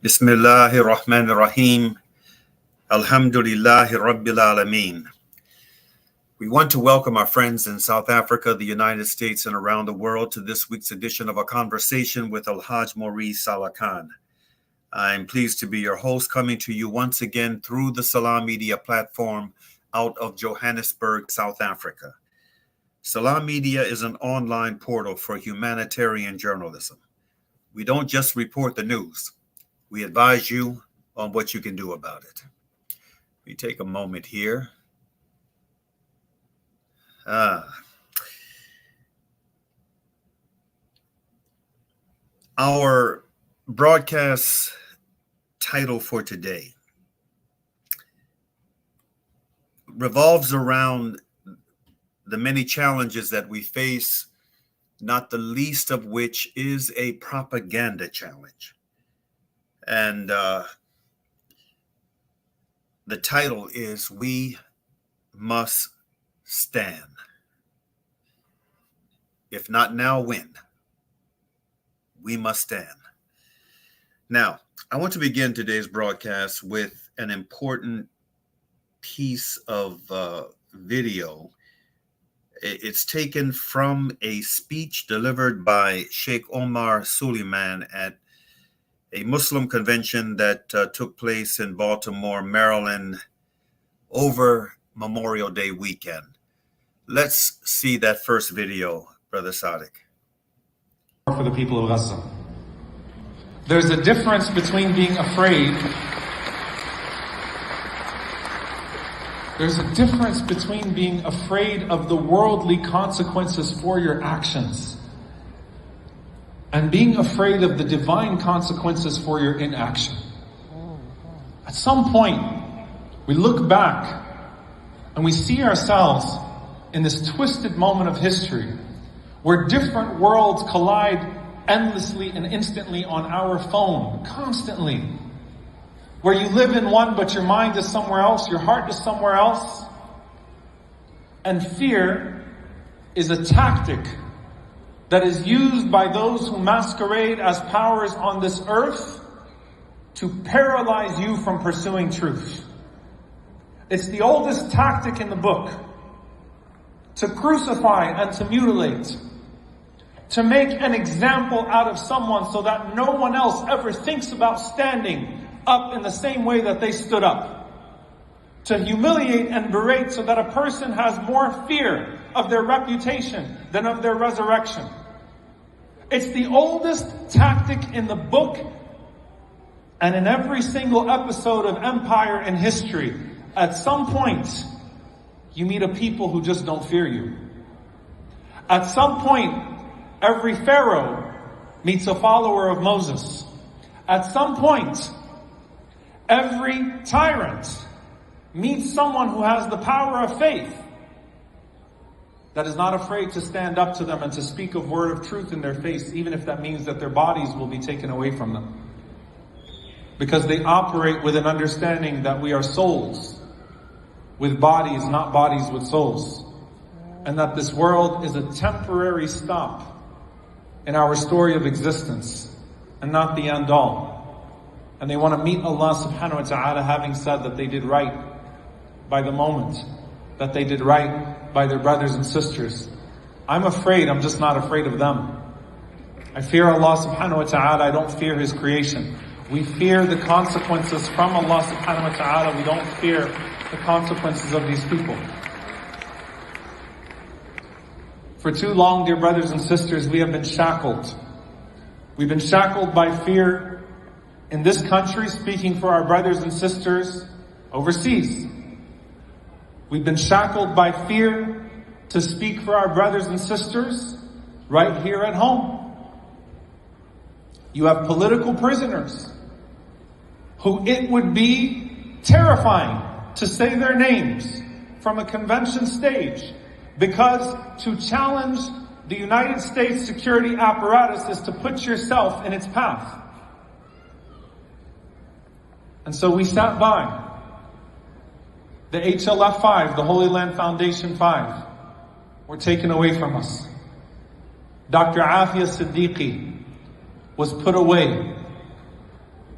Bismillahir Rahmanir Rahim. Alhamdulillahi Rabbil Alameen. We want to welcome our friends in South Africa, the United States, and around the world to this week's edition of A Conversation with El-Hajj Mauri Saalakhan. I'm pleased to be your host, coming to you once again through the Salam Media platform out of Johannesburg, South Africa. Salam Media is an online portal for humanitarian journalism. We don't just report the news. We advise you on what you can do about it. We take a moment here. Our broadcast title for today revolves around the many challenges that we face, not the least of which is a propaganda challenge. And the title is We Must Stand. If not now, when? We must stand. Now, I want to begin today's broadcast with an important piece of video. It's taken from a speech delivered by Sheikh Omar Suleiman at a Muslim convention that took place in Baltimore, Maryland, over Memorial Day weekend. Let's see that first video, Brother Sadiq. For the people of Gaza. There's a difference between being afraid. There's a difference between being afraid of the worldly consequences for your actions and being afraid of the divine consequences for your inaction. At some point, we look back and we see ourselves in this twisted moment of history where different worlds collide endlessly and instantly on our phone, constantly. Where you live in one, but your mind is somewhere else, your heart is somewhere else. And fear is a tactic that is used by those who masquerade as powers on this earth to paralyze you from pursuing truth. It's the oldest tactic in the book. To crucify and to mutilate. To make an example out of someone so that no one else ever thinks about standing up in the same way that they stood up. To humiliate and berate so that a person has more fear of their reputation than of their resurrection. It's the oldest tactic in the book, and in every single episode of Empire in history, at some point, you meet a people who just don't fear you. At some point, every pharaoh meets a follower of Moses. At some point, every tyrant meets someone who has the power of faith that is not afraid to stand up to them and to speak a word of truth in their face, even if that means that their bodies will be taken away from them. Because they operate with an understanding that we are souls with bodies, not bodies with souls. And that this world is a temporary stop in our story of existence and not the end all. And they want to meet Allah subhanahu wa ta'ala having said that they did right by the moment, that they did right by their brothers and sisters. I'm afraid, I'm just not afraid of them. I fear Allah subhanahu wa ta'ala, I don't fear His creation. We fear the consequences from Allah subhanahu wa ta'ala, we don't fear the consequences of these people. For too long, dear brothers and sisters, we have been shackled. We've been shackled by fear in this country, speaking for our brothers and sisters overseas. We've been shackled by fear to speak for our brothers and sisters right here at home. You have political prisoners who it would be terrifying to say their names from a convention stage, because to challenge the United States security apparatus is to put yourself in its path. And so we sat by. The HLF 5, the Holy Land Foundation 5, were taken away from us. Dr. Afia Siddiqui was put away.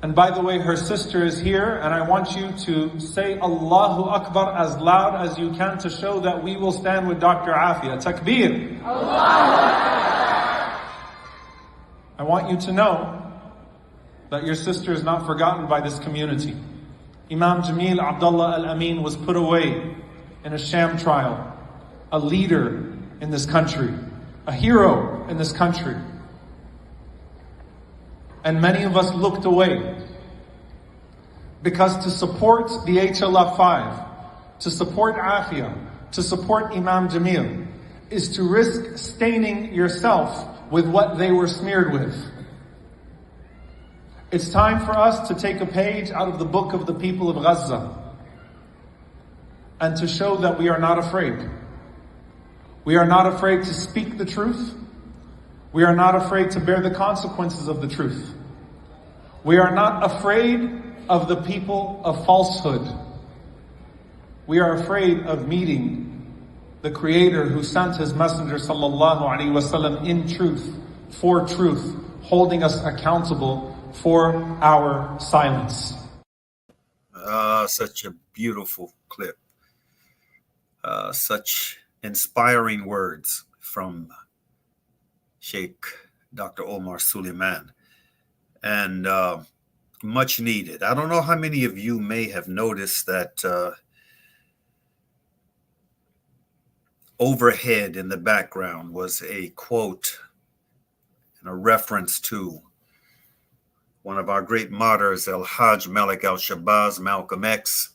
And by the way, her sister is here, and I want you to say Allahu Akbar as loud as you can to show that we will stand with Dr. Afia. Takbir. I want you to know that your sister is not forgotten by this community. Imam Jamil Abdullah Al-Amin was put away in a sham trial. A leader in this country. A hero in this country. And many of us looked away. Because to support the HLF5, to support Afia, to support Imam Jamil, is to risk staining yourself with what they were smeared with. It's time for us to take a page out of the book of the people of Gaza and to show that we are not afraid. We are not afraid to speak the truth. We are not afraid to bear the consequences of the truth. We are not afraid of the people of falsehood. We are afraid of meeting the Creator who sent His Messenger sallallahu alaihi wasallam in truth, for truth, holding us accountable for our silence. Such a beautiful clip. Such inspiring words from Sheikh Dr. Omar Suleiman. And much needed. I don't know how many of you may have noticed that overhead in the background was a quote and a reference to one of our great martyrs, El-Hajj Mauri Saalakhan, Malcolm X.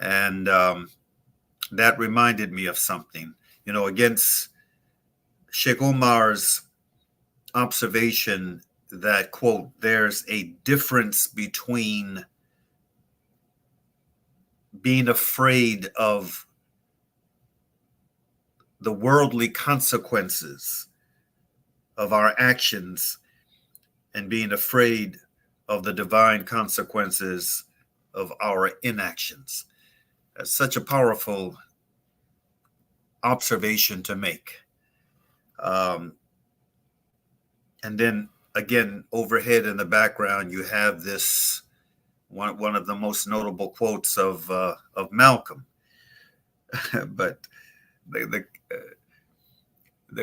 And that reminded me of something, against Sheikh Omar's observation that, quote, there's a difference between being afraid of the worldly consequences of our actions and being afraid of the divine consequences of our inactions. That's such a powerful observation to make. And then again, overhead in the background, you have this one of the most notable quotes of Malcolm. But the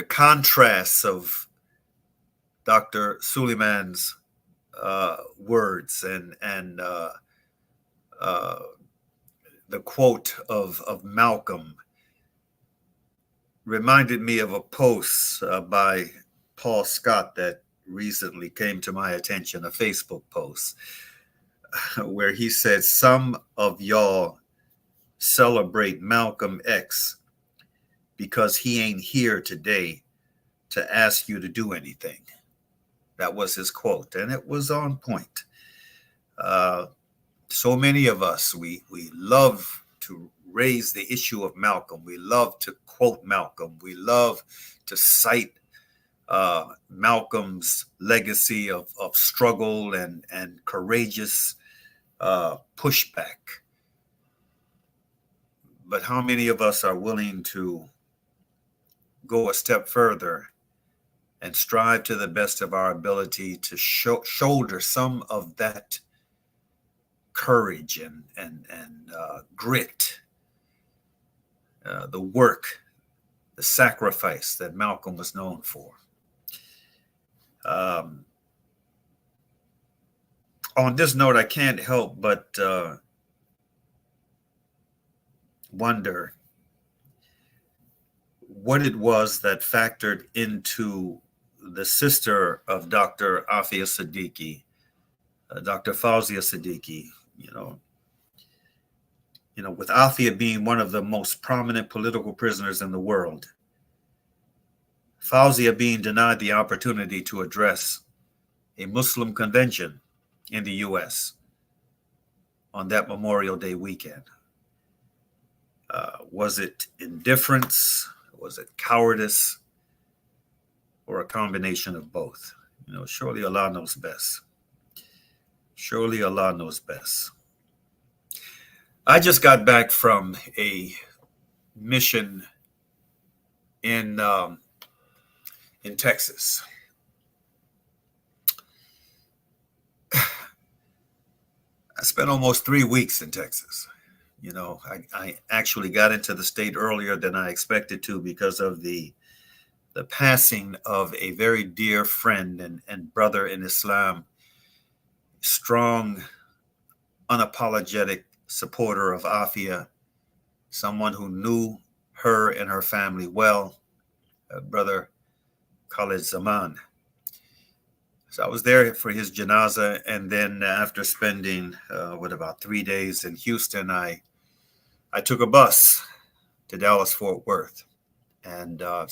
contrasts of Dr. Suleiman's words and the quote of Malcolm reminded me of a post by Paul Scott that recently came to my attention, a Facebook post, where he said, some of y'all celebrate Malcolm X because he ain't here today to ask you to do anything. That was his quote, and it was on point. So many of us, we love to raise the issue of Malcolm. We love to quote Malcolm. We love to cite Malcolm's legacy of struggle and courageous pushback. But how many of us are willing to go a step further and strive to the best of our ability to shoulder some of that courage and grit, the work, the sacrifice that Malcolm was known for? On this note, I can't help but wonder what it was that factored into the sister of Dr. Afia Siddiqui, Dr. Fauzia Siddiqui, with Afia being one of the most prominent political prisoners in the world, Fauzia being denied the opportunity to address a Muslim convention in the U.S. on that Memorial Day weekend. Was it indifference? Was it cowardice? Or a combination of both? Surely Allah knows best. Surely Allah knows best. I just got back from a mission in Texas. I spent almost 3 weeks in Texas. I actually got into the state earlier than I expected to because of the passing of a very dear friend and brother in Islam, strong, unapologetic supporter of Afia, someone who knew her and her family well, Brother Khalid Zaman. So I was there for his janaza, and then after spending about 3 days in Houston, I took a bus to Dallas Fort Worth, and I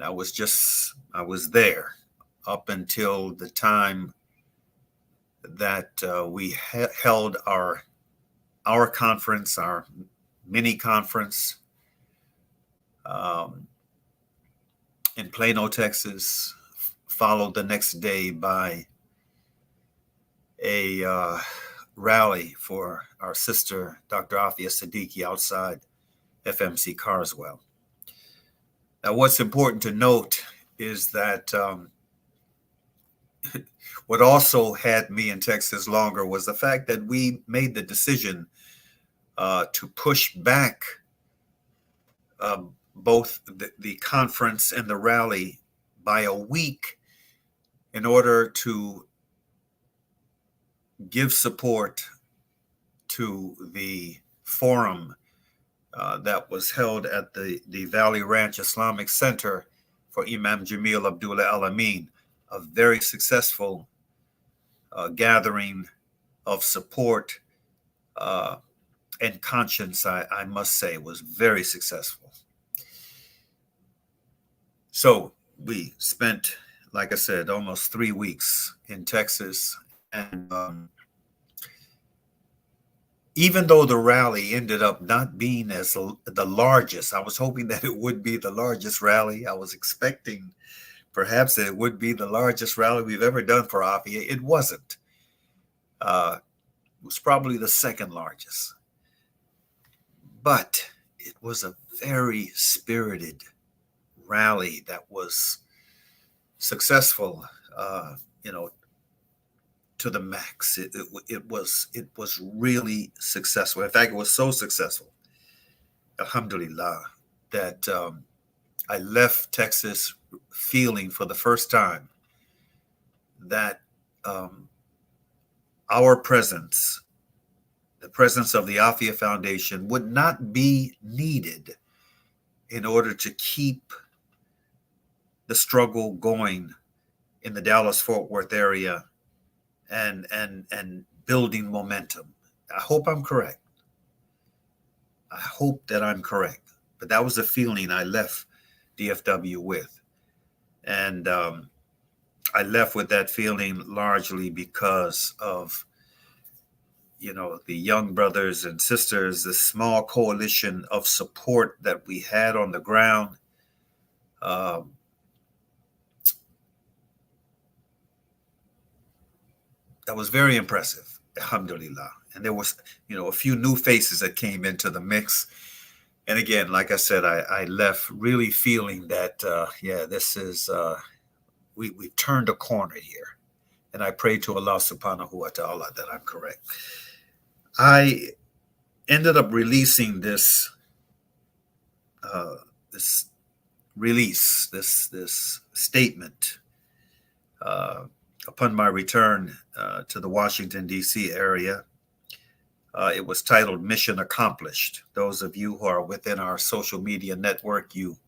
was there up until the time that we held our conference, our mini conference in Plano, Texas, followed the next day by a rally for our sister, Dr. Afia Siddiqui, outside FMC Carswell. Now, what's important to note is that what also had me in Texas longer was the fact that we made the decision to push back both the conference and the rally by a week in order to give support to the forum that was held at the Valley Ranch Islamic Center for Imam Jamil Abdullah Al-Amin, a very successful gathering of support and conscience, I must say, was very successful. So we spent, like I said, almost 3 weeks in Texas. And even though the rally ended up not being as the largest, I was hoping that it would be the largest rally. I was expecting perhaps that it would be the largest rally we've ever done for Afia. It wasn't. It was probably the second largest. But it was a very spirited rally that was successful, to the max. It was really successful. In fact, it was so successful, alhamdulillah, that I left Texas feeling for the first time that our presence, the presence of the Afia Foundation, would not be needed in order to keep the struggle going in the Dallas-Fort Worth area and building momentum. I hope I'm correct. I hope that I'm correct. But that was the feeling I left DFW with. And I left with that feeling largely because of, the young brothers and sisters, the small coalition of support that we had on the ground. That was very impressive, alhamdulillah. And there was, a few new faces that came into the mix. And again, like I said, I left really feeling that, this is, we've turned a corner here. And I pray to Allah subhanahu wa ta'ala that I'm correct. I ended up releasing this statement upon my return to the Washington, D.C. area. It was titled Mission Accomplished. Those of you who are within our social media network, you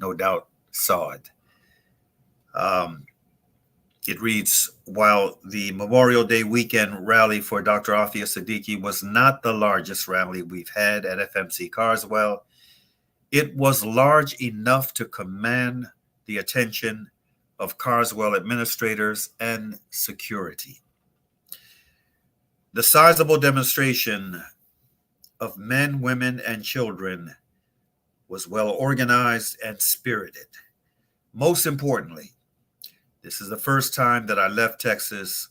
no doubt saw it. It reads, while the Memorial Day weekend rally for Dr. Afia Siddiqui was not the largest rally we've had at FMC Carswell, it was large enough to command the attention of Carswell administrators and security. The sizable demonstration of men, women, and children was well organized and spirited. Most importantly, this is the first time that I left Texas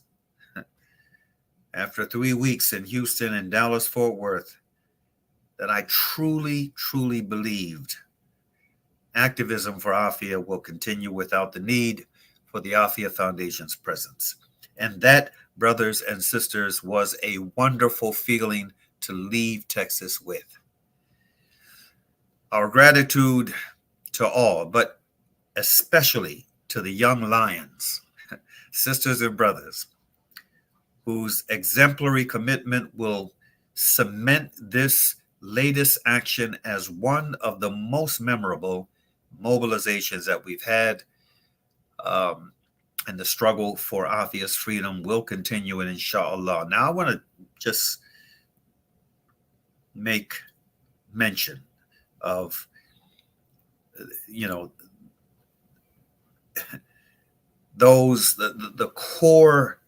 after 3 weeks in Houston and Dallas-Fort Worth that I truly, truly believed activism for Afia will continue without the need for the Afia Foundation's presence. And that brothers and sisters, was a wonderful feeling to leave Texas with. Our gratitude to all, but especially to the young lions, sisters and brothers, whose exemplary commitment will cement this latest action as one of the most memorable mobilizations that we've had. And the struggle for obvious freedom will continue, and inshallah. Now I want to just make mention of, those, the core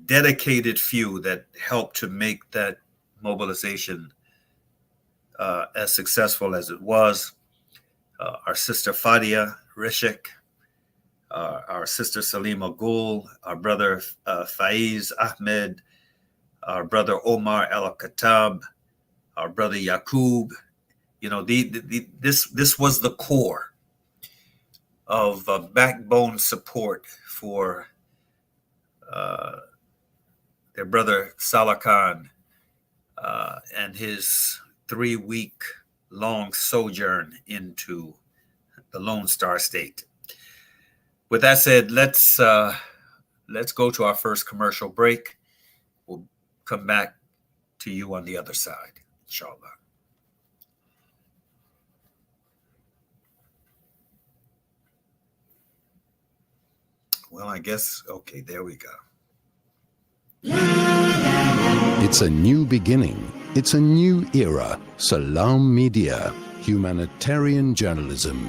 dedicated few that helped to make that mobilization as successful as it was. Our sister Fadia Rishik, our sister Salima Gul, our brother Faiz Ahmed, our brother Omar El-Khattab, our brother Yaqub. This was the core of backbone support for their brother Saalakhan and his 3-week-long sojourn into the Lone Star State. With that said, let's go to our first commercial break. We'll come back to you on the other side, inshallah. Well, I guess, okay, there we go. It's a new beginning. It's a new era. Salam Media, humanitarian journalism.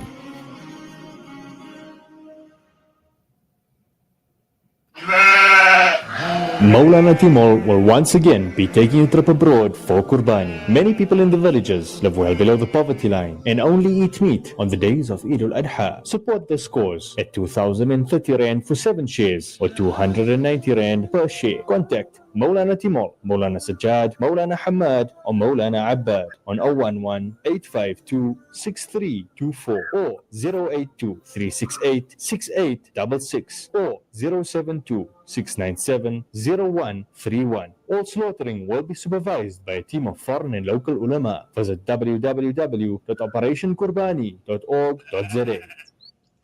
Maulana Timur will once again be taking a trip abroad for Qurbani. Many people in the villages live well below the poverty line and only eat meat on the days of Eid al-Adha. Support this cause at 2,030 Rand for 7 shares or 290 Rand per share. Contact Maulana Timur, Maulana Sajjad, Maulana Hamad or Maulana Abbad on 011-852-6324 or 082-368-6866 or 072-697-0131. All slaughtering will be supervised by a team of foreign and local ulama. Visit www.operationqurbani.org.za.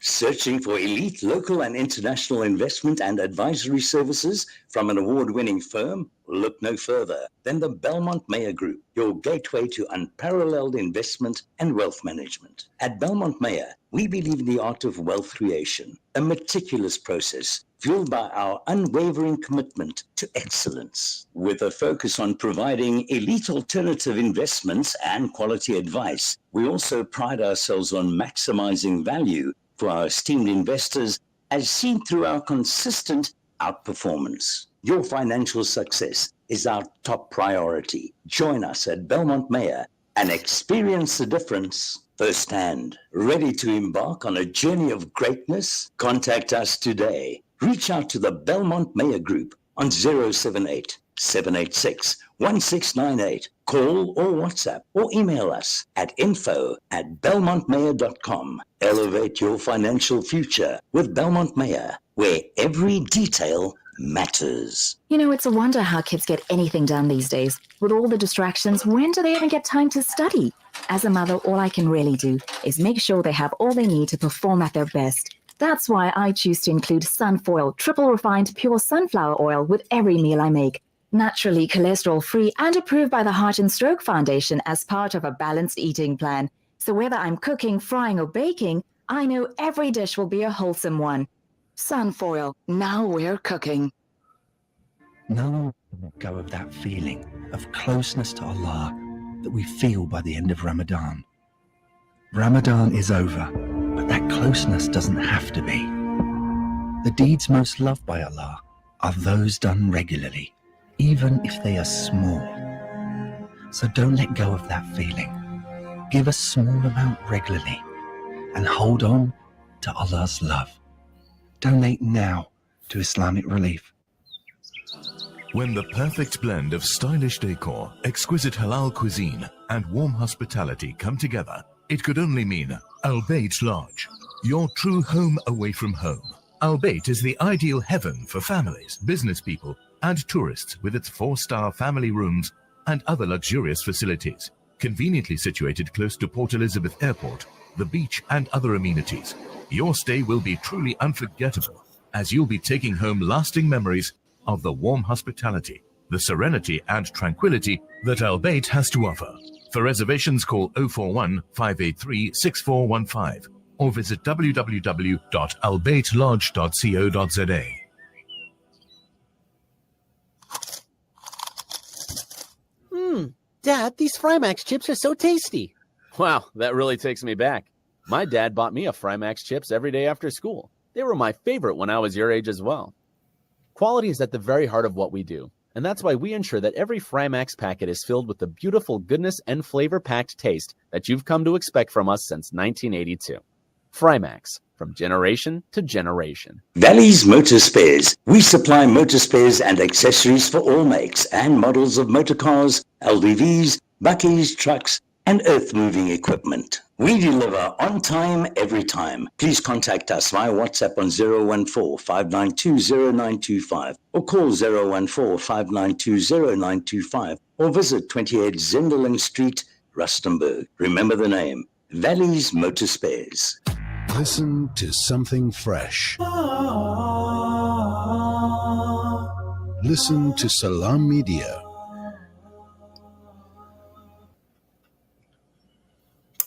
Searching for elite local and international investment and advisory services from an award-winning firm? Look no further than the Belmont Mayer Group, your gateway to unparalleled investment and wealth management. At Belmont Mayer, we believe in the art of wealth creation, a meticulous process fueled by our unwavering commitment to excellence. With a focus on providing elite alternative investments and quality advice, we also pride ourselves on maximizing value for our esteemed investors, as seen through our consistent outperformance. Your financial success is our top priority. Join us at Belmont Mayer and experience the difference firsthand. Ready to embark on a journey of greatness? Contact us today. Reach out to the Belmont Mayer Group on 078-786-1698. Call or WhatsApp or email us at info@belmontmayer.com. Elevate your financial future with Belmont Mayer, where every detail matters. It's a wonder how kids get anything done these days. With all the distractions, when do they even get time to study? As a mother, all I can really do is make sure they have all they need to perform at their best. That's why I choose to include Sunfoil, triple refined pure sunflower oil with every meal I make. Naturally cholesterol-free and approved by the Heart and Stroke Foundation as part of a balanced eating plan. So whether I'm cooking, frying, or baking, I know every dish will be a wholesome one. Sunfoil, now we're cooking. Now let go of that feeling of closeness to Allah that we feel by the end of Ramadan. Ramadan is over, but that closeness doesn't have to be. The deeds most loved by Allah are those done regularly, even if they are small. So don't let go of that feeling. Give a small amount regularly and hold on to Allah's love. Donate now to Islamic Relief. When the perfect blend of stylish decor, exquisite halal cuisine, and warm hospitality come together, it could only mean Al-Bayt Lodge, your true home away from home. Al-Bayt is the ideal heaven for families, business people, and tourists with its 4-star family rooms and other luxurious facilities, conveniently situated close to Port Elizabeth Airport, the beach, and other amenities. Your stay will be truly unforgettable, as you'll be taking home lasting memories of the warm hospitality, the serenity and tranquility that Al-Bayt has to offer. For reservations, call 041 583 6415 or visit www.albaytlodge.co.za. Dad, these Frymax chips are so tasty. Wow, that really takes me back. My dad bought me a Frymax chips every day after school. They were my favorite when I was your age as well. Quality is at the very heart of what we do, and that's why we ensure that every Frymax packet is filled with the beautiful goodness and flavor-packed taste that you've come to expect from us since 1982. Frymax, from generation to generation. Valley's Motor Spares. We supply motor spares and accessories for all makes and models of motor cars, LDVs, buckies, trucks, and earth-moving equipment. We deliver on time, every time. Please contact us via WhatsApp on 014-592-0925 or call 014-592-0925 or visit 28 Zenderling Street, Rustenburg. Remember the name, Valley's Motor Spares. Listen to something fresh. Listen to Salam Media.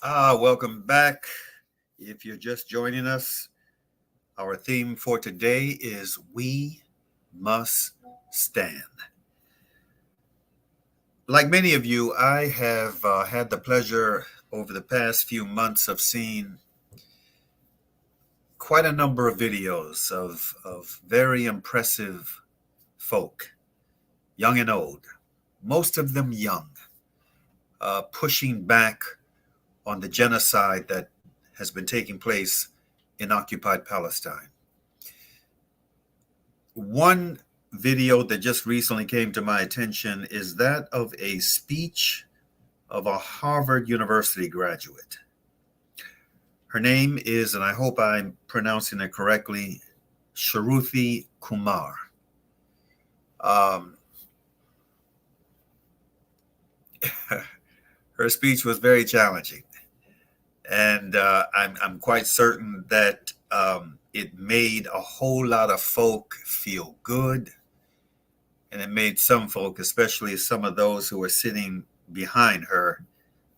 Welcome back. If you're just joining us, our theme for today is We Must Stand. Like many of you, I have had the pleasure over the past few months of seeing quite a number of videos of very impressive folk, young and old, most of them young, pushing back on the genocide that has been taking place in occupied Palestine. One video that just recently came to my attention is that of a speech of a Harvard University graduate. Her name is, and I hope I'm pronouncing it correctly, Shruti Kumar. Her speech was very challenging. And I'm quite certain that it made a whole lot of folk feel good. And it made some folk, especially some of those who were sitting behind her,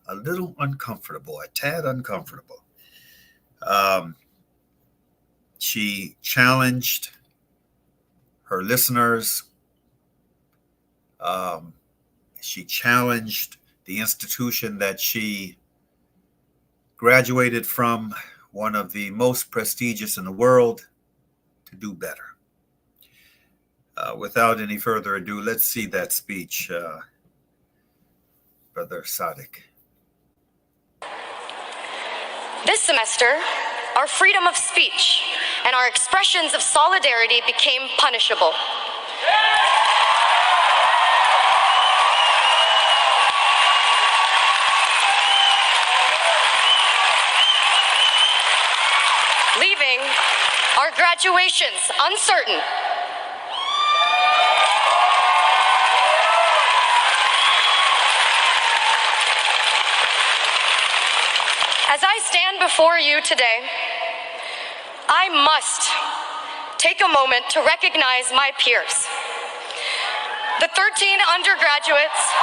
a little uncomfortable, a tad uncomfortable. She challenged her listeners. She challenged the institution that she graduated from, one of the most prestigious in the world, to do better. Without any further ado, let's see that speech, Brother Sadiq. This semester, our freedom of speech and our expressions of solidarity became punishable. Leaving our graduations uncertain. As I stand before you today, I must take a moment to recognize my peers. The 13 undergraduates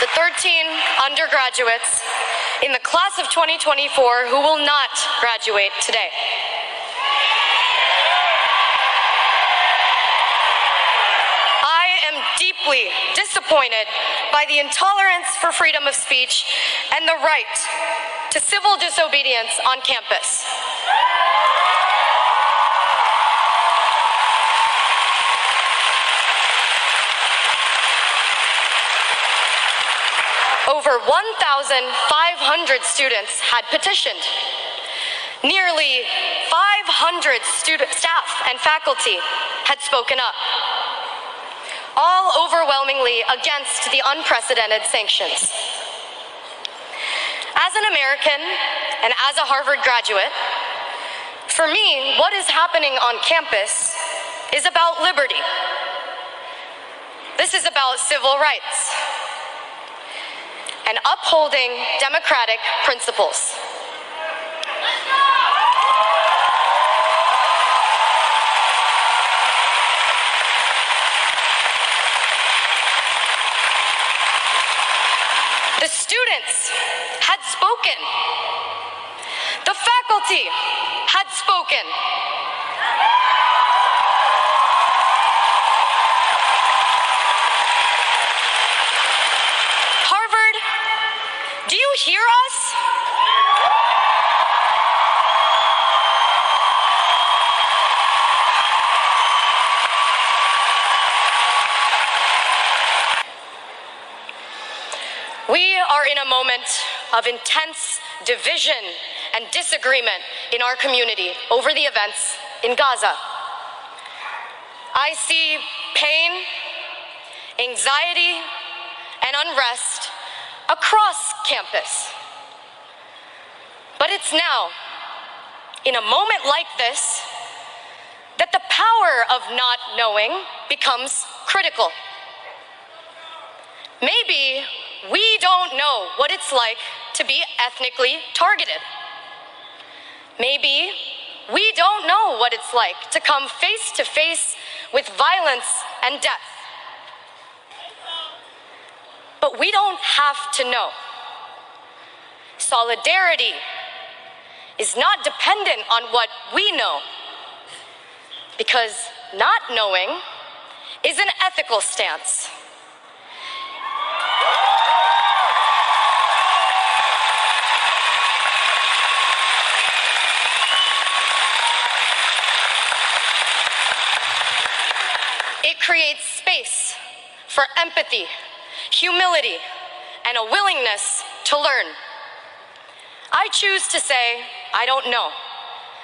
the 13 undergraduates in the class of 2024 who will not graduate today. I am deeply disappointed by the intolerance for freedom of speech and the right to civil disobedience on campus. Over 1,500 students had petitioned. Nearly 500 staff and faculty had spoken up, all overwhelmingly against the unprecedented sanctions. As an American and as a Harvard graduate, for me, what is happening on campus is about liberty. This is about civil rights and upholding democratic principles. The students had spoken. The faculty had spoken. Harvard, do you hear us? We are in a moment of intense division and disagreement in our community over the events in Gaza. I see pain, anxiety, and unrest across campus. But it's now, in a moment like this, that the power of not knowing becomes critical. Maybe we don't know what it's like to be ethnically targeted. Maybe we don't know what it's like to come face to face with violence and death. But we don't have to know. Solidarity is not dependent on what we know, because not knowing is an ethical stance. It creates space for empathy, humility, and a willingness to learn. I choose to say, I don't know,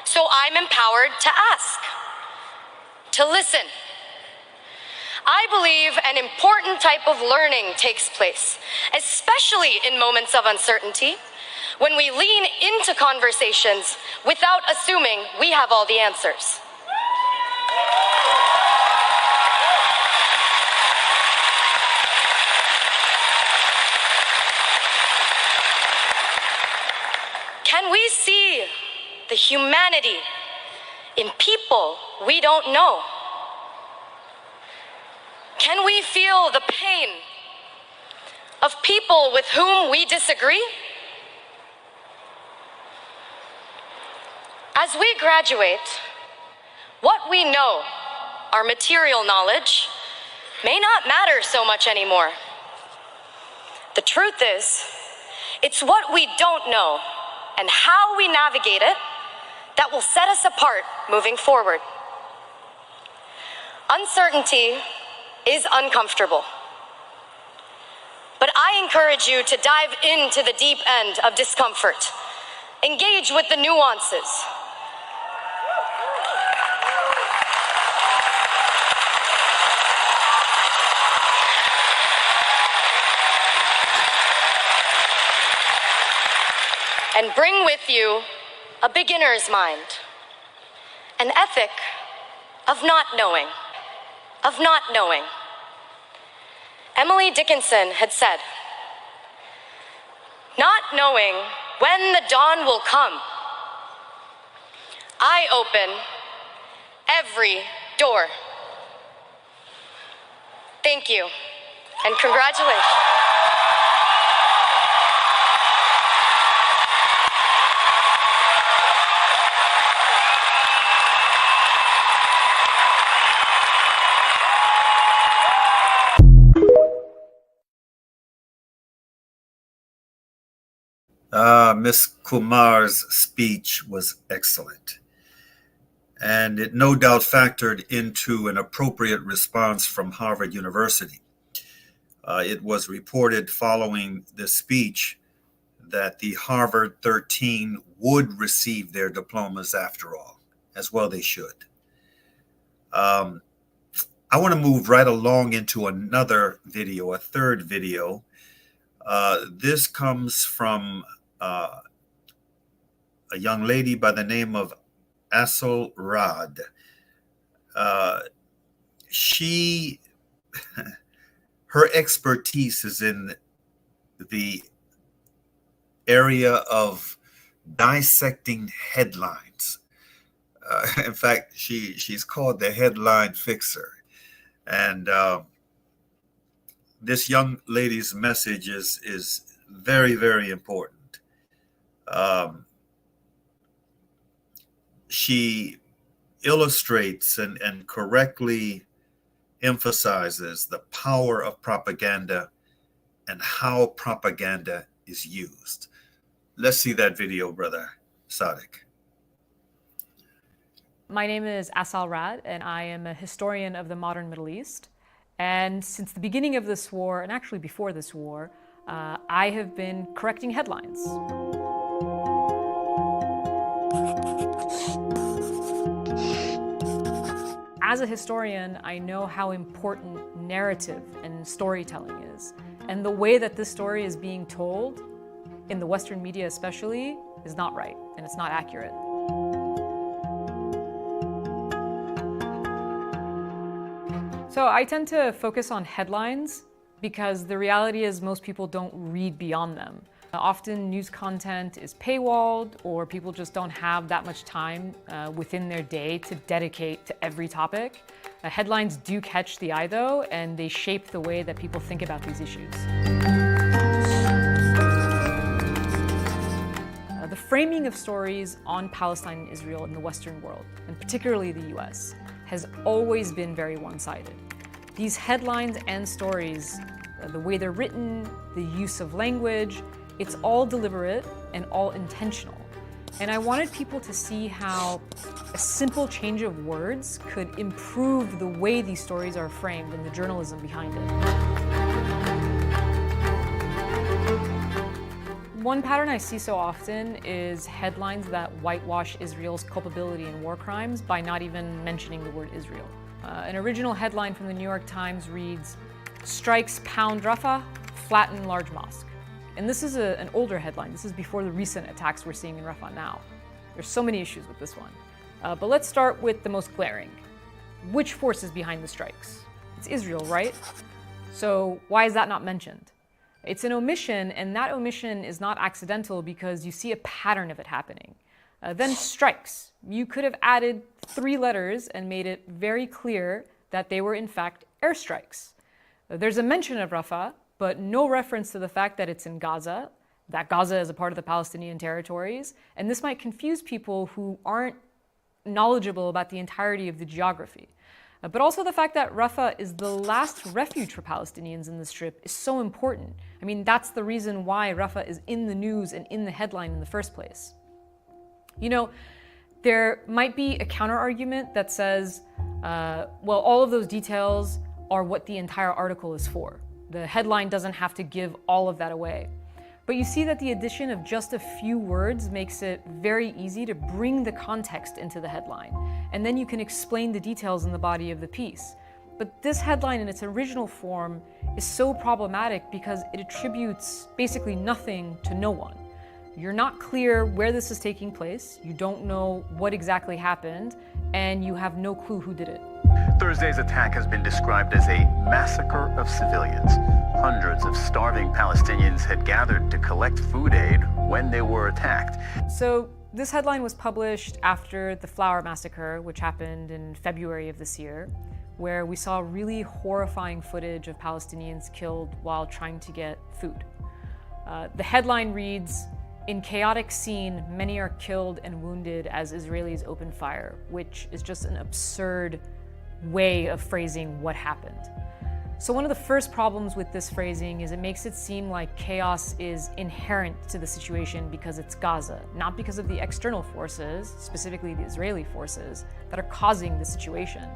so I'm empowered to ask, to listen. I believe an important type of learning takes place, especially in moments of uncertainty, when we lean into conversations without assuming we have all the answers. Can we see the humanity in people we don't know? Can we feel the pain of people with whom we disagree? As we graduate, what we know, our material knowledge, may not matter so much anymore. The truth is, it's what we don't know and how we navigate it that will set us apart moving forward. Uncertainty is uncomfortable, but I encourage you to dive into the deep end of discomfort. Engage with the nuances. And bring with you a beginner's mind, an ethic of not knowing, Emily Dickinson had said, not knowing when the dawn will come, I open every door. Thank you, and congratulations. Ms. Kumar's speech was excellent. And it no doubt factored into an appropriate response from Harvard University. It was reported following the speech that the Harvard 13 would receive their diplomas after all, as well they should. I want to move right along into another video, a third video. This comes from a young lady by the name of Asal Rad. Her expertise is in the area of dissecting headlines. In fact, she's called the headline fixer. And this young lady's message is very, very important. She illustrates and correctly emphasizes the power of propaganda and how propaganda is used. Let's see that video, Brother Sadiq. My name is Asal Rad, and I am a historian of the modern Middle East. And since the beginning of this war, and actually before this war, I have been correcting headlines. As a historian, I know how important narrative and storytelling is. And the way that this story is being told, in the Western media especially, is not right, and it's not accurate. So I tend to focus on headlines because the reality is most people don't read beyond them. Often news content is paywalled, or people just don't have that much time within their day to dedicate to every topic. Headlines do catch the eye though, and they shape the way that people think about these issues. The framing of stories on Palestine and Israel in the Western world, and particularly the US, has always been very one-sided. These headlines and stories, the way they're written, the use of language, it's all deliberate and all intentional. And I wanted people to see how a simple change of words could improve the way these stories are framed and the journalism behind it. One pattern I see so often is headlines that whitewash Israel's culpability in war crimes by not even mentioning the word Israel. An original headline from the New York Times reads, "Strikes pound Rafah, flatten large mosque." And this is an older headline. This is before the recent attacks we're seeing in Rafah now. There's so many issues with this one. But let's start with the most glaring. Which force is behind the strikes? It's Israel, right? So why is that not mentioned? It's an omission, and that omission is not accidental because you see a pattern of it happening. Then strikes. You could have added 3 letters and made it very clear that they were in fact airstrikes. There's a mention of Rafah, but no reference to the fact that it's in Gaza, that Gaza is a part of the Palestinian territories, and this might confuse people who aren't knowledgeable about the entirety of the geography. But also the fact that Rafah is the last refuge for Palestinians in the Strip is so important. I mean, that's the reason why Rafah is in the news and in the headline in the first place. You know, there might be a counter-argument that says, well, all of those details are what the entire article is for. The headline doesn't have to give all of that away. But you see that the addition of just a few words makes it very easy to bring the context into the headline. And then you can explain the details in the body of the piece. But this headline in its original form is so problematic because it attributes basically nothing to no one. You're not clear where this is taking place, you don't know what exactly happened, and you have no clue who did it. Thursday's attack has been described as a massacre of civilians. Hundreds of starving Palestinians had gathered to collect food aid when they were attacked. So this headline was published after the Flower Massacre, which happened in February of this year, where we saw really horrifying footage of Palestinians killed while trying to get food. The headline reads, "In chaotic scene, many are killed and wounded as Israelis open fire," which is just an absurd way of phrasing what happened. So one of the first problems with this phrasing is it makes it seem like chaos is inherent to the situation because it's Gaza, not because of the external forces, specifically the Israeli forces, that are causing the situation.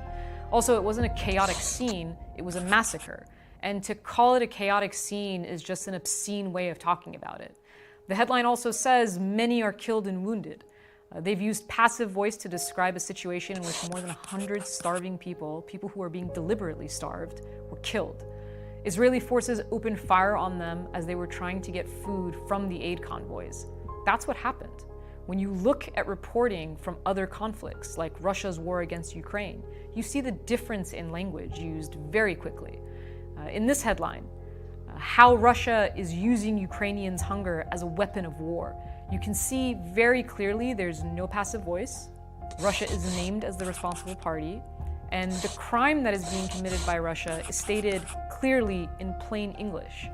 Also, it wasn't a chaotic scene, it was a massacre. And to call it a chaotic scene is just an obscene way of talking about it. The headline also says, many are killed and wounded. They've used passive voice to describe a situation in which more than 100 starving people who are being deliberately starved, were killed. Israeli forces opened fire on them as they were trying to get food from the aid convoys. That's what happened. When you look at reporting from other conflicts, like Russia's war against Ukraine, you see the difference in language used very quickly. In this headline, how Russia is using Ukrainians' hunger as a weapon of war. You can see very clearly there's no passive voice. Russia is named as the responsible party, and the crime that is being committed by Russia is stated clearly in plain English.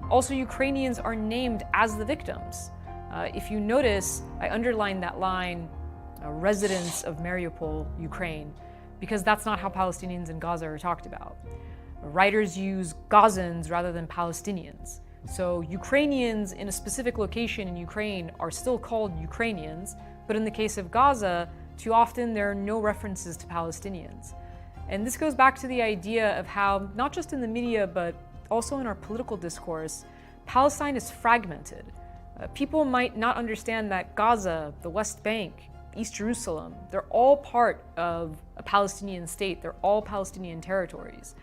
Also, Ukrainians are named as the victims. If you notice, I underlined that line, residents of Mariupol, Ukraine, because that's not how Palestinians in Gaza are talked about. Writers use Gazans rather than Palestinians. So Ukrainians in a specific location in Ukraine are still called Ukrainians, but in the case of Gaza, too often there are no references to Palestinians. And this goes back to the idea of how, not just in the media, but also in our political discourse, Palestine is fragmented. People might not understand that Gaza, the West Bank, East Jerusalem, they're all part of a Palestinian state, they're all Palestinian territories.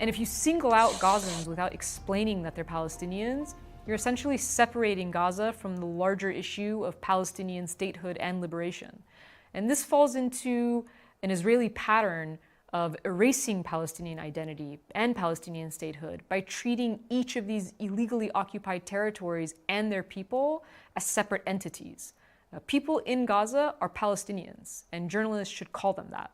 And if you single out Gazans without explaining that they're Palestinians, you're essentially separating Gaza from the larger issue of Palestinian statehood and liberation. And this falls into an Israeli pattern of erasing Palestinian identity and Palestinian statehood by treating each of these illegally occupied territories and their people as separate entities. People in Gaza are Palestinians, and journalists should call them that.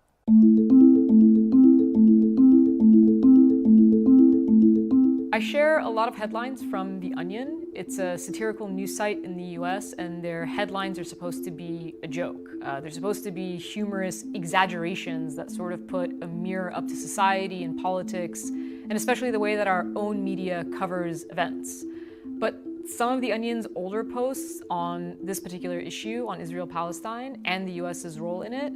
I share a lot of headlines from The Onion. It's a satirical news site in the US, and their headlines are supposed to be a joke. They're supposed to be humorous exaggerations that sort of put a mirror up to society and politics, and especially the way that our own media covers events. But some of The Onion's older posts on this particular issue, on Israel-Palestine, and the US's role in it,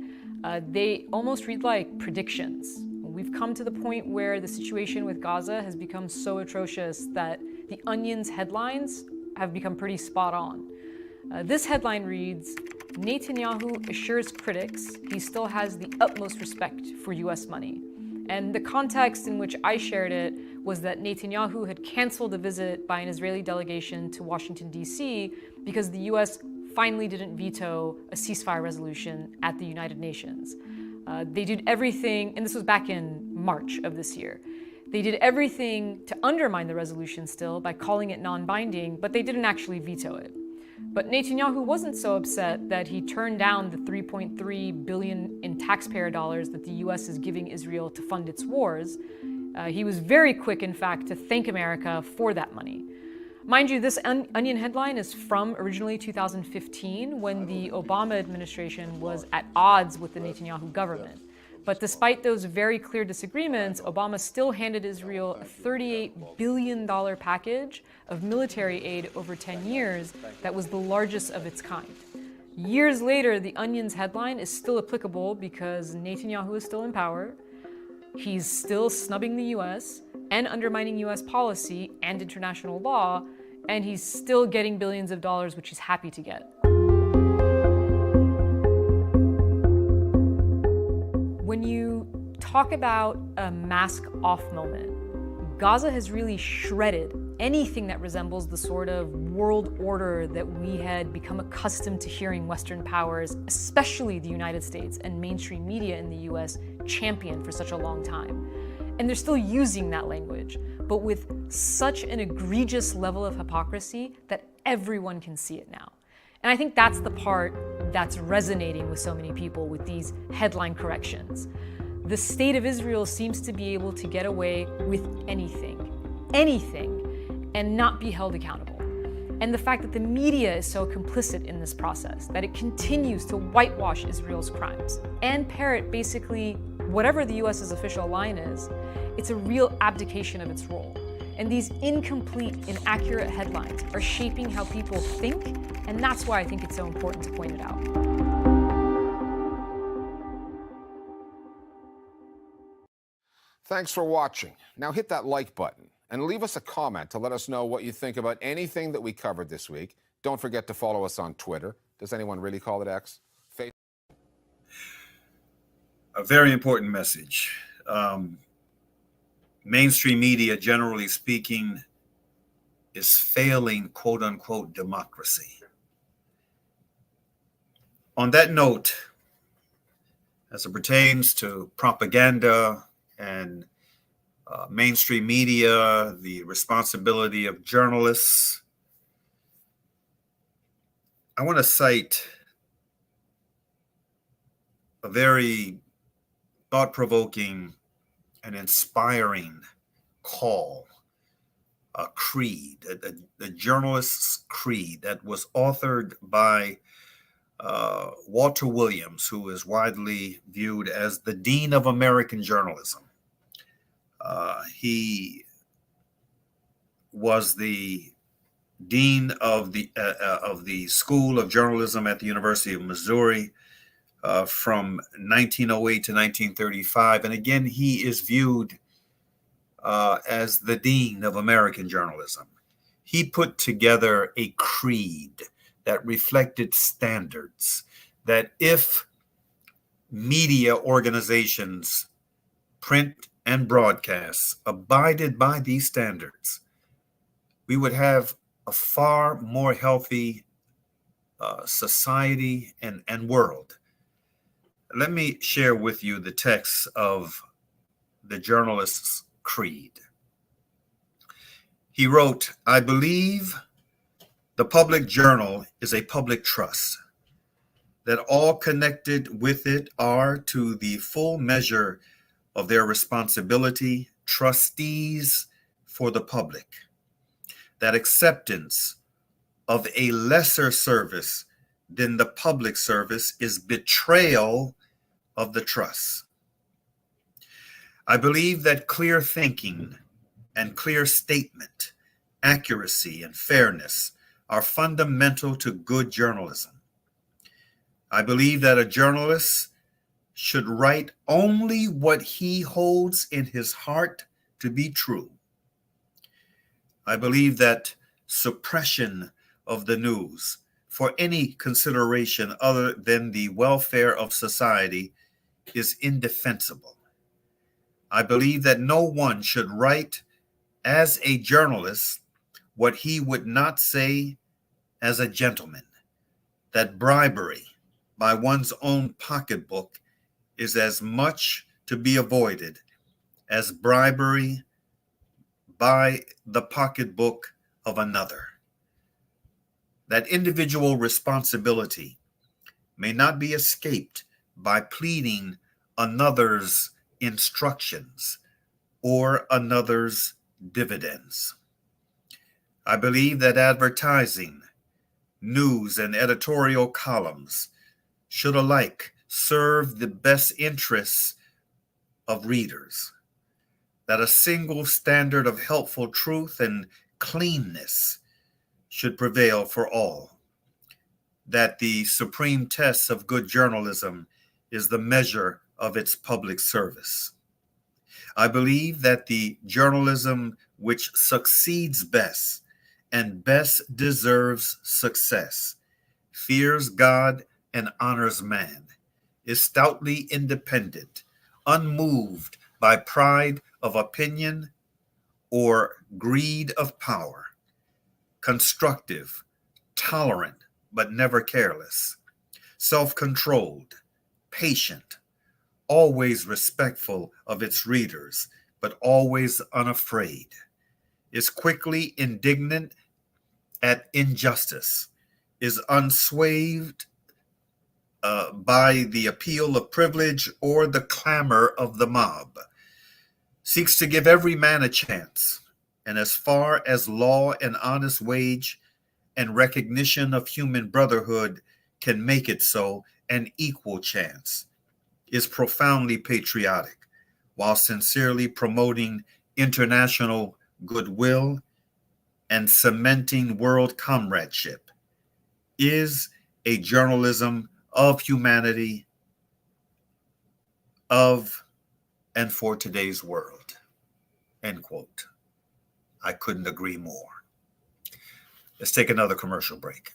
they almost read like predictions. We've come to the point where the situation with Gaza has become so atrocious that The Onion's headlines have become pretty spot on. This headline reads, Netanyahu assures critics he still has the utmost respect for US money. And the context in which I shared it was that Netanyahu had canceled a visit by an Israeli delegation to Washington, D.C. because the US finally didn't veto a ceasefire resolution at the United Nations. They did everything, and this was back in March of this year. They did everything to undermine the resolution still by calling it non-binding, but they didn't actually veto it. But Netanyahu wasn't so upset that he turned down the $3.3 billion in taxpayer dollars that the US is giving Israel to fund its wars. He was very quick, in fact, to thank America for that money. Mind you, this Onion headline is from originally 2015, when the Obama administration was at odds with the Netanyahu government. But despite those very clear disagreements, Obama still handed Israel a $38 billion package of military aid over 10 years that was the largest of its kind. Years later, the Onion's headline is still applicable because Netanyahu is still in power. He's still snubbing the US and undermining US policy and international law, and he's still getting billions of dollars, which he's happy to get. When you talk about a mask-off moment, Gaza has really shredded anything that resembles the sort of world order that we had become accustomed to hearing Western powers, especially the United States and mainstream media in the US, champion for such a long time. And they're still using that language, but with such an egregious level of hypocrisy that everyone can see it now. And I think that's the part that's resonating with so many people with these headline corrections. The state of Israel seems to be able to get away with anything, and not be held accountable. And the fact that the media is so complicit in this process, that it continues to whitewash Israel's crimes and parrot basically whatever the US's official line is, it's a real abdication of its role. And these incomplete, inaccurate headlines are shaping how people think, and that's why I think it's so important to point it out. Thanks for watching. Now hit that like button and leave us a comment to let us know what you think about anything that we covered this week. Don't forget to follow us on Twitter. Does anyone really call it X? A very important message. Mainstream media, generally speaking, is failing, quote unquote, democracy. On that note, as it pertains to propaganda and mainstream media, the responsibility of journalists, I want to cite a very thought-provoking and inspiring call, a creed, a journalist's creed that was authored by Walter Williams, who is widely viewed as the Dean of American Journalism. He was the Dean of the School of Journalism at the University of Missouri from 1908 to 1935. And again, he is viewed as the Dean of American Journalism. He put together a creed that reflected standards that if media organizations, print and broadcasts, abided by these standards, we would have a far more healthy society and world. Let me share with you the text of the journalist's creed. He wrote, "I believe the public journal is a public trust, that all connected with it are, to the full measure of their responsibility, trustees for the public, that acceptance of a lesser service than the public service is betrayal of the trust. I believe that clear thinking and clear statement, accuracy and fairness are fundamental to good journalism. I believe that a journalist should write only what he holds in his heart to be true. I believe that suppression of the news for any consideration other than the welfare of society is indefensible. I believe that no one should write as a journalist what he would not say as a gentleman, that bribery by one's own pocketbook is as much to be avoided as bribery by the pocketbook of another. That individual responsibility may not be escaped by pleading another's instructions or another's dividends. I believe that advertising, news, and editorial columns should alike serve the best interests of readers, that a single standard of helpful truth and cleanness should prevail for all, that the supreme test of good journalism is the measure of its public service. I believe that the journalism which succeeds best and best deserves success, fears God and honors man, is stoutly independent, unmoved by pride of opinion or greed of power, constructive, tolerant, but never careless, self-controlled, patient, always respectful of its readers, but always unafraid, is quickly indignant at injustice, is unswayed by the appeal of privilege or the clamor of the mob, seeks to give every man a chance, and as far as law and honest wage and recognition of human brotherhood can make it so, an equal chance, is profoundly patriotic while sincerely promoting international goodwill and cementing world comradeship, is a journalism of humanity, of and for today's world. End quote. I couldn't agree more. Let's take another commercial break.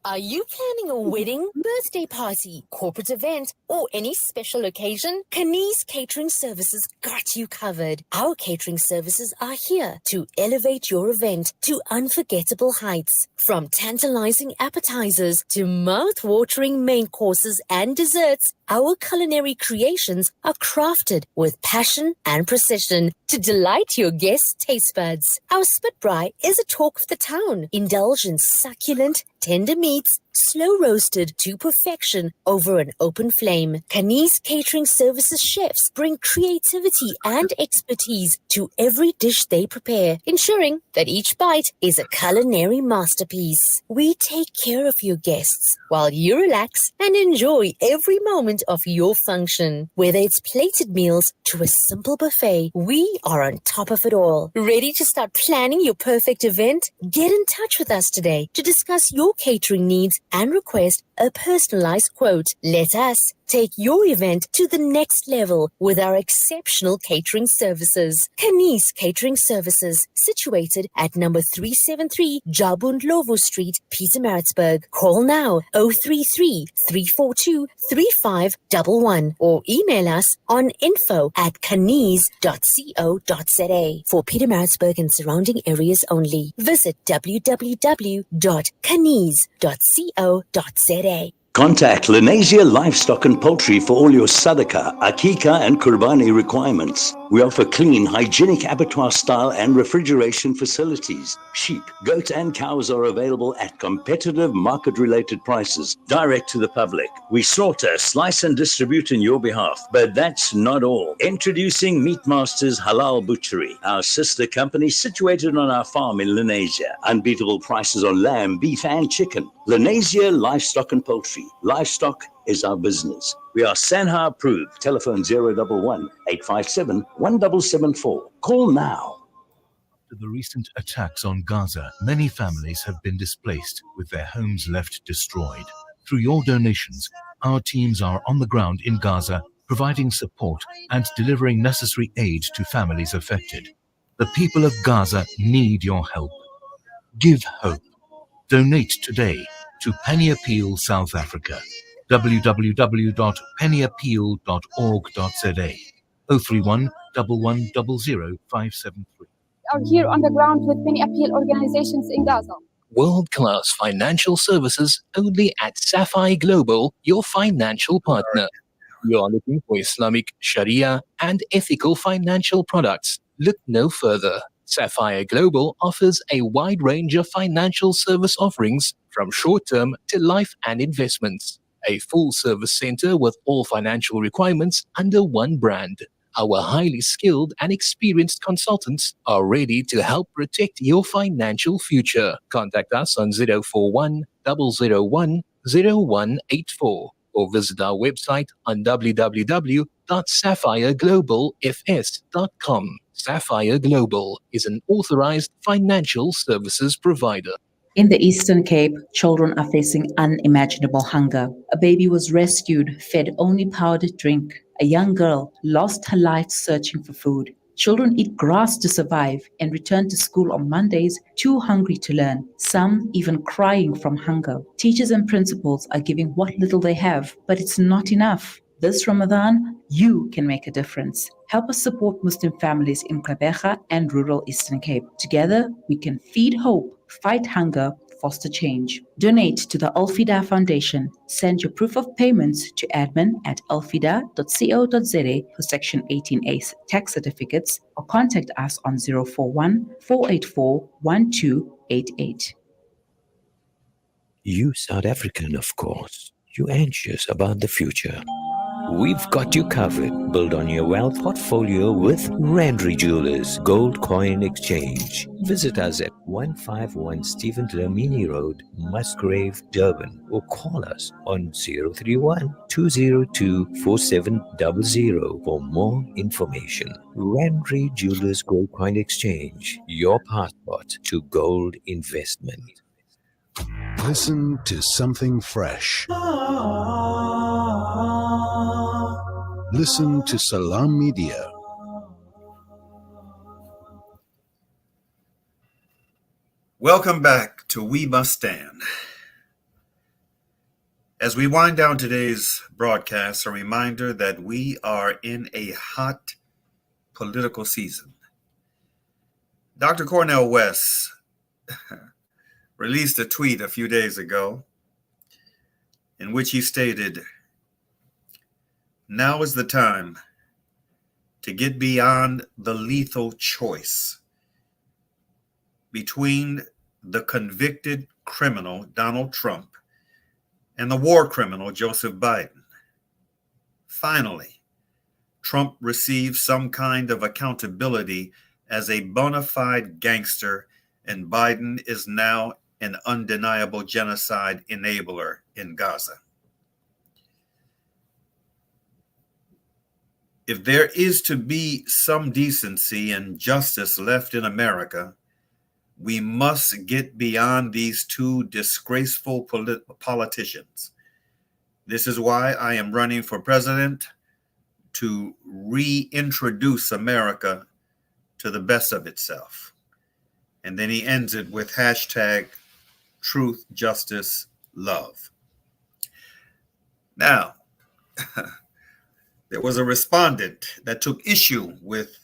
Are you planning a wedding, birthday party, corporate event, or any special occasion? Kaniz Catering Services got you covered. Our catering services are here to elevate your event to unforgettable heights. From tantalizing appetizers to mouth-watering main courses and desserts, our culinary creations are crafted with passion and precision to delight your guests' taste buds. Our spit braai is a talk of the town. Indulge in succulent, tender meats, slow roasted to perfection over an open flame. Kaniz Catering Services chefs bring creativity and expertise to every dish they prepare, ensuring that each bite is a culinary masterpiece. We take care of your guests while you relax and enjoy every moment of your function. Whether it's plated meals to a simple buffet, we are on top of it all. Ready to start planning your perfect event? Get in touch with us today to discuss your catering needs and request a personalized quote. Let us take your event to the next level with our exceptional catering services. Kaniz Catering Services, situated at number 373 Jabun Lovo Street, Pietermaritzburg. Call now 033 342 3511 or email us on info@kaniz.co.za. For Pietermaritzburg and surrounding areas only, visit www.kaniz.co.za. Contact Lenasia Livestock and Poultry for all your sadaqah, akika and kurbani requirements. We offer clean, hygienic abattoir style and refrigeration facilities. Sheep, goat and cows are available at competitive market-related prices, direct to the public. We slaughter, slice and distribute on your behalf. But that's not all. Introducing Meat Masters Halal Butchery, our sister company situated on our farm in Lenasia. Unbeatable prices on lamb, beef and chicken. Lenasia Livestock and Poultry. Livestock is our business. We are Sanha approved. Telephone 011-857-1774. Call now. After the recent attacks on Gaza, many families have been displaced with their homes left destroyed. Through your donations, our teams are on the ground in Gaza, providing support and delivering necessary aid to families affected. The people of Gaza need your help. Give hope. Donate today to Penny Appeal South Africa. www.pennyappeal.org.za 031 1100 573. Are here on the ground with many appeal organizations in Gaza. World-class financial services only at Sapphire Global, your financial partner. You are looking for Islamic, Sharia, and ethical financial products? Look no further. Sapphire Global offers a wide range of financial service offerings from short-term to life and investments. A full-service center with all financial requirements under one brand. Our highly skilled and experienced consultants are ready to help protect your financial future. Contact us on 041 001 0184 or visit our website on www.sapphireglobalfs.com. Sapphire Global is an authorized financial services provider. In the Eastern Cape, children are facing unimaginable hunger. A baby was rescued, fed only powdered drink. A young girl lost her life searching for food. Children eat grass to survive and return to school on Mondays too hungry to learn, some even crying from hunger. Teachers and principals are giving what little they have, but it's not enough. This Ramadan, you can make a difference. Help us support Muslim families in Gqeberha and rural Eastern Cape. Together, we can feed hope, fight hunger, foster change. Donate to the Al-Fida Foundation. Send your proof of payments to admin@alfida.co.za for Section 18A tax certificates or contact us on 041 484 1288. You South African, of course. You anxious about the future. We've got you covered. Build on your wealth portfolio with Rendry Jewelers Gold Coin Exchange. Visit us at 151 Stephen Dlamini Road, Musgrave, Durban, or call us on 031-202-4700 for more information. Rendry Jewelers Gold Coin Exchange, your passport to gold investment. Listen to something fresh. Listen to Salam Media. Welcome back to We Must Stand. As we wind down today's broadcast, a reminder that we are in a hot political season. Dr. Cornel West released a tweet a few days ago in which he stated, "Now is the time to get beyond the lethal choice between the convicted criminal, Donald Trump, and the war criminal, Joseph Biden. Finally, Trump receives some kind of accountability as a bona fide gangster, and Biden is now an undeniable genocide enabler in Gaza. If there is to be some decency and justice left in America, we must get beyond these two disgraceful politicians. This is why I am running for president, to reintroduce America to the best of itself." And then he ends it with hashtag truth, justice, love. Now, there was a respondent that took issue with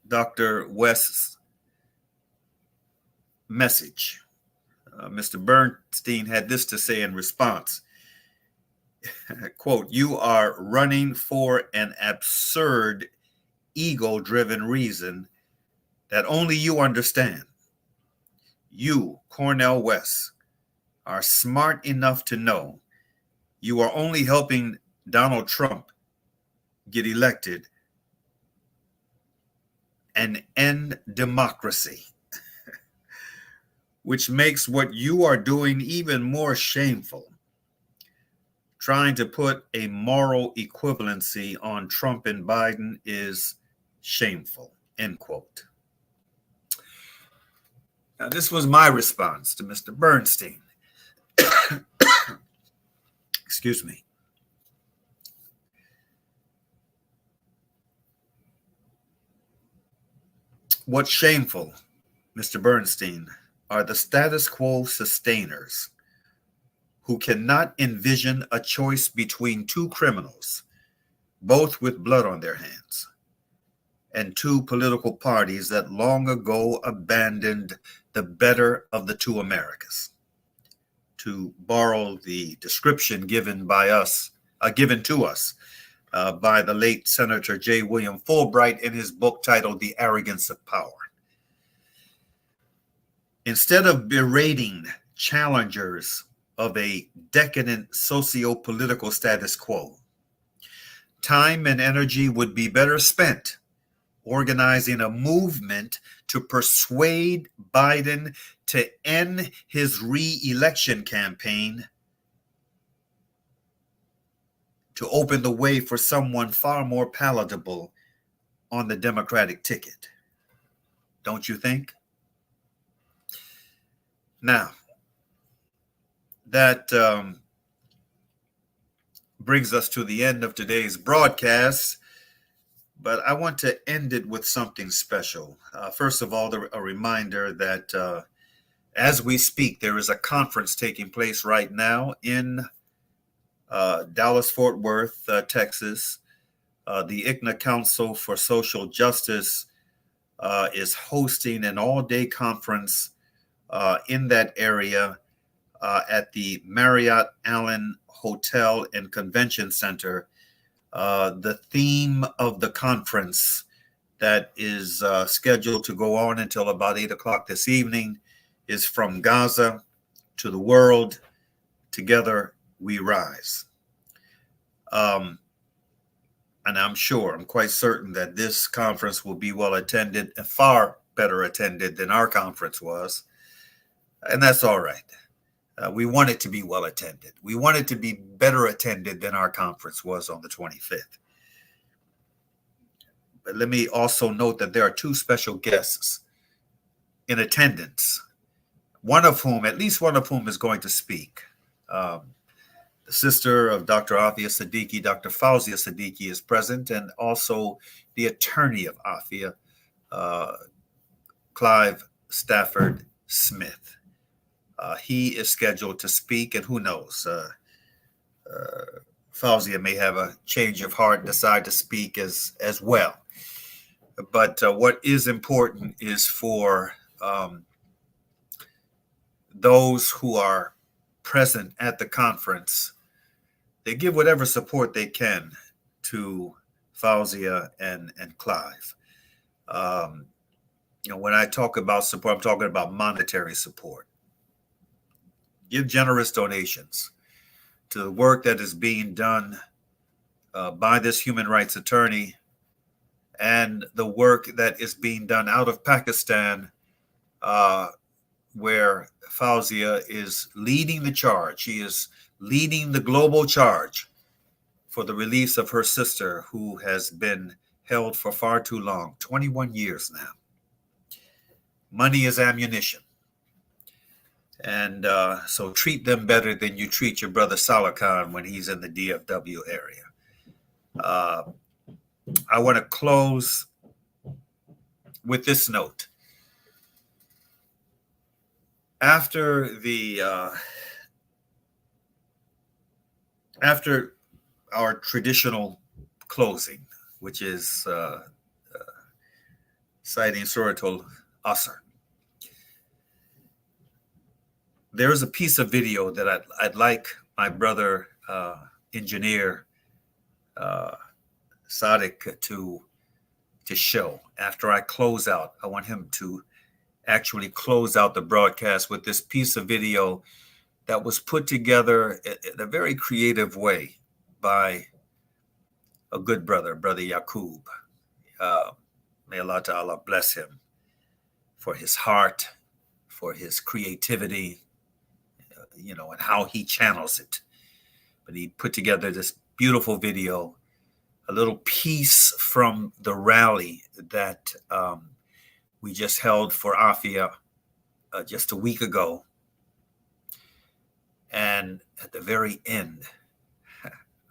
Dr. West's message. Mr. Bernstein had this to say in response, quote, "You are running for an absurd, ego-driven reason that only you understand. You, Cornel West, are smart enough to know you are only helping Donald Trump get elected and end democracy, which makes what you are doing even more shameful. Trying to put a moral equivalency on Trump and Biden is shameful," end quote. Now, this was my response to Mr. Bernstein. Excuse me. What's shameful, Mr. Bernstein, are the status quo sustainers who cannot envision a choice between two criminals, both with blood on their hands, and two political parties that long ago abandoned the better of the two Americas. To borrow the description given to us by the late Senator J. William Fulbright in his book titled The Arrogance of Power. Instead of berating challengers of a decadent socio-political status quo, time and energy would be better spent organizing a movement to persuade Biden to end his re-election campaign, to open the way for someone far more palatable on the Democratic ticket. Don't you think? Now, that brings us to the end of today's broadcast, but I want to end it with something special. First of all, a reminder that as we speak, there is a conference taking place right now in Dallas-Fort Worth, Texas. The ICNA Council for Social Justice is hosting an all-day conference in that area at the Marriott Allen Hotel and Convention Center. The theme of the conference that is scheduled to go on until about 8 o'clock this evening is From Gaza to the World, together we rise. And I'm quite certain that this conference will be well attended and far better attended than our conference was. And that's all right. We want it to be well attended. We want it to be better attended than our conference was on the 25th. But let me also note that there are two special guests in attendance, at least one of whom is going to speak. The sister of Dr. Afia Siddiqui, Dr. Fauzia Siddiqui, is present, and also the attorney of Afia, Clive Stafford Smith. He is scheduled to speak, and who knows, Fauzia may have a change of heart and decide to speak as well. But what is important is for those who are present at the conference, they give whatever support they can to Fauzia and Clive. When I talk about support, I'm talking about monetary support. Give generous donations to the work that is being done by this human rights attorney and the work that is being done out of Pakistan, where Fauzia is leading the charge. She is leading the global charge for the release of her sister, who has been held for far too long, 21 years now. Money is ammunition. And so treat them better than you treat your brother Saalakhan when he's in the DFW area. I want to close with this note. After our traditional closing, which is citing Surah Al-Asr, there is a piece of video that I'd like my brother engineer Sadiq to show. After I close out, I want him to actually close out the broadcast with this piece of video that was put together in a very creative way by a good brother, Brother Yaqub. May Allah Ta'ala bless him for his heart, for his creativity, and how he channels it. But he put together this beautiful video, a little piece from the rally that we just held for Afia just a week ago. And at the very end,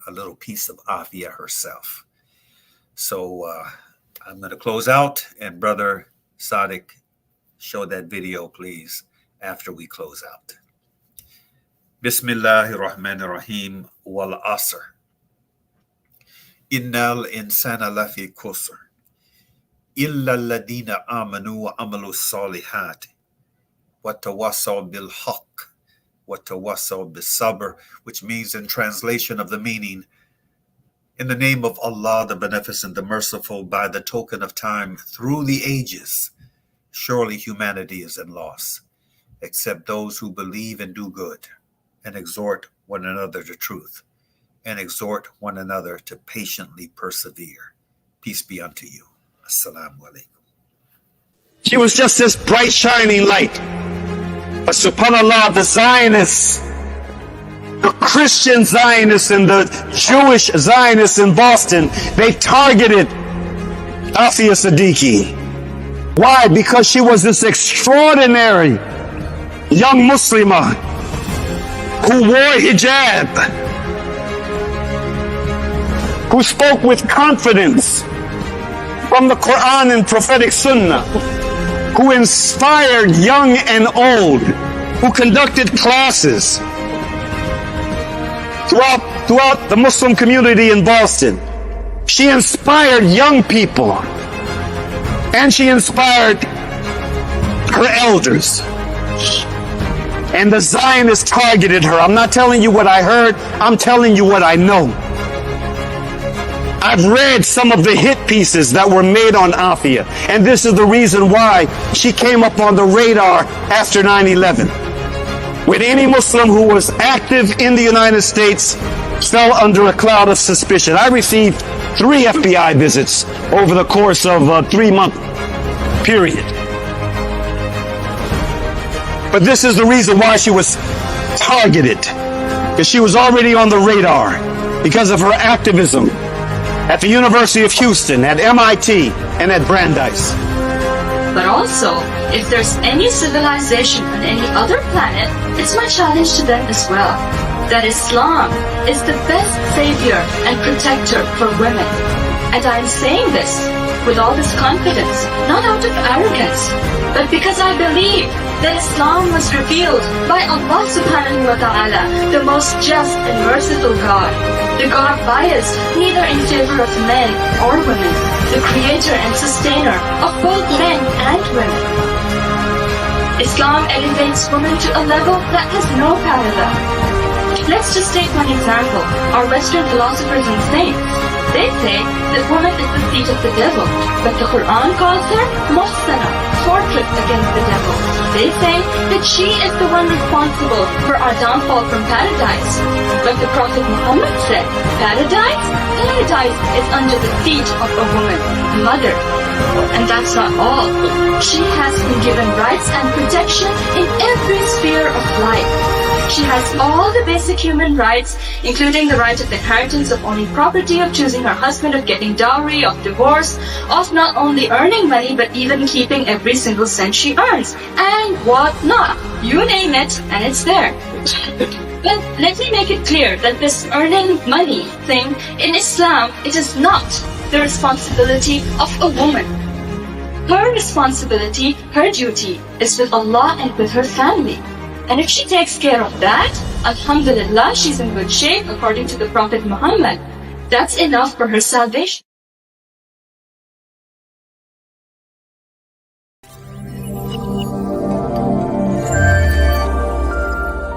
a little piece of Afia herself. So I'm going to close out, and Brother Sadiq, show that video, please, after we close out. Bismillahir Rahmanir Rahim wal Asr. Innal insana lafi khusr. Illa alladhina amanu wa amalu salihat. Wa tawassaw bil haqq. Wa tawassaw bis sabr, which means, in translation of the meaning, in the name of Allah, the Beneficent, the Merciful, by the token of time through the ages, surely humanity is in loss, except those who believe and do good, and exhort one another to truth, and exhort one another to patiently persevere. Peace be unto you. Assalamu alaikum. She was just this bright, shining light. But subhanAllah, the Zionists, the Christian Zionists and the Jewish Zionists in Boston, they targeted Afia Siddiqui. Why? Because she was this extraordinary young Muslimah who wore hijab, who spoke with confidence from the Quran and prophetic Sunnah, who inspired young and old, who conducted classes throughout the Muslim community in Boston. She inspired young people, and she inspired her elders. And the Zionists targeted her. I'm not telling you what I heard, I'm telling you what I know. I've read some of the hit pieces that were made on Afia, and this is the reason why she came up on the radar after 9/11. with any Muslim who was active in the United States fell under a cloud of suspicion. I received 3 FBI visits over the course of a 3-month period. But this is the reason why she was targeted, because she was already on the radar because of her activism at the University of Houston, at MIT, and at Brandeis. But also, if there's any civilization on any other planet, it's my challenge to them as well, that Islam is the best savior and protector for women. And I'm saying this with all this confidence, not out of arrogance, but because I believe that Islam was revealed by Allah subhanahu wa ta'ala, the most just and merciful God, the God biased neither in favor of men or women, the creator and sustainer of both men and women. Islam elevates women to a level that has no parallel. Let's just take one example, our Western philosophers and saints. They say that woman is the seat of the devil, but the Quran calls her Muhsana, fortress against the devil. They say that she is the one responsible for our downfall from paradise. But the Prophet Muhammad said, paradise is under the feet of a woman, mother. And that's not all. She has been given rights and protection in every sphere of life. She has all the basic human rights, including the right of inheritance, of owning property, of choosing her husband, of getting dowry, of divorce, of not only earning money, but even keeping every single cent she earns, and what not. You name it, and it's there. But let me make it clear that this earning money thing in Islam, it is not the responsibility of a woman. Her responsibility, her duty, is with Allah and with her family. And if she takes care of that, alhamdulillah, she's in good shape according to the Prophet Muhammad. That's enough for her salvation.